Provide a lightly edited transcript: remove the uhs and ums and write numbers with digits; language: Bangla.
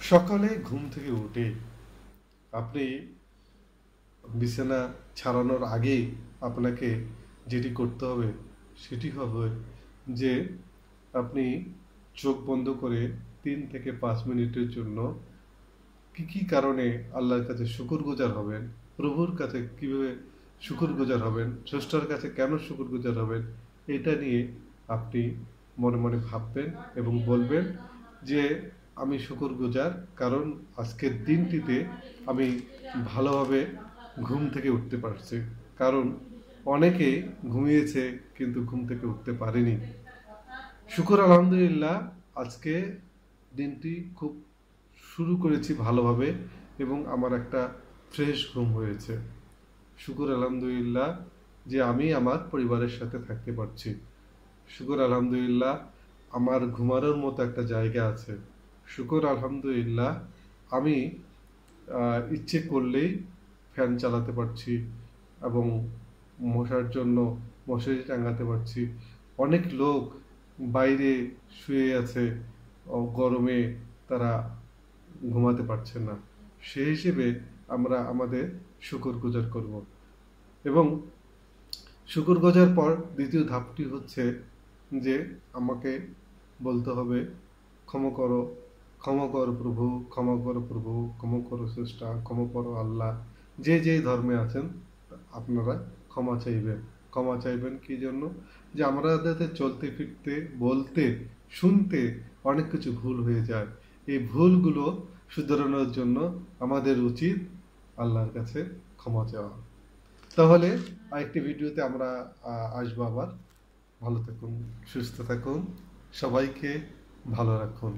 সকালে ঘুম থেকে উঠে আপনি বিছানা ছাড়ানোর আগেই আপনাকে যেটি করতে হবে সেটি হবে যে আপনি চোখ বন্ধ করে 3 থেকে 5 মিনিটের জন্য কি কি কারণে আল্লাহর কাছে শুকরগুজার হবেন, প্রভুর কাছে কিভাবে শুকরগুজার হবেন, স্রষ্টার কাছে কেন শুকরগুজার হবেন, এটা নিয়ে আপনি মনে মনে ভাববেন এবং বলবেন যে আমি শুকরগুজার কারণ আজকের দিনটিতে আমি ভালোভাবে ঘুম থেকে উঠতে পারছি। কারণ অনেকে ঘুমিয়েছে কিন্তু ঘুম থেকে উঠতে পারেনি। শুকর আলহামদুলিল্লাহ, আজকে দিনটি খুব শুরু করেছি ভালোভাবে এবং আমার একটা ফ্রেশ ঘুম হয়েছে। শুকর আলহামদুলিল্লাহ যে আমি আমার পরিবারের সাথে থাকতে পারছি। শুকর আলহামদুলিল্লাহ আমার ঘুমানোর মতো একটা জায়গা আছে। শুকর আলহামদুলিল্লাহ আমি ইচ্ছে করলেই ফ্যান চালাতে পারছি এবং মশার জন্য মশারি টাঙাতে পারছি। অনেক লোক বাইরে শুয়ে আছে, গরমে তারা ঘুমাতে পারছে না। সেই হিসেবে আমরা আমাদের শুকরগুজার করব এবং শুকরগুজার পর দ্বিতীয় ধাপটি হচ্ছে যে আমাকে বলতে হবে ক্ষমা করো, ক্ষমা করো প্রভু, ক্ষমা করো প্রভু, ক্ষমা করো স্রষ্টা, ক্ষমা করো আল্লাহ। যে যে ধর্মে আছেন আপনারা ক্ষমা চাইবেন। ক্ষমা চাইবেন কি জন্য? যে আমাদের চলতে ফিরতে বলতে শুনতে অনেক কিছু ভুল হয়ে যায়। এই ভুলগুলো শুধরানোর জন্য আমাদের উচিত আল্লাহর কাছে ক্ষমা চাওয়া। তাহলে আরেকটি ভিডিওতে আমরা আসবো আবার। ভালো থাকুন, সুস্থ থাকুন, সবাইকে ভালো রাখুন।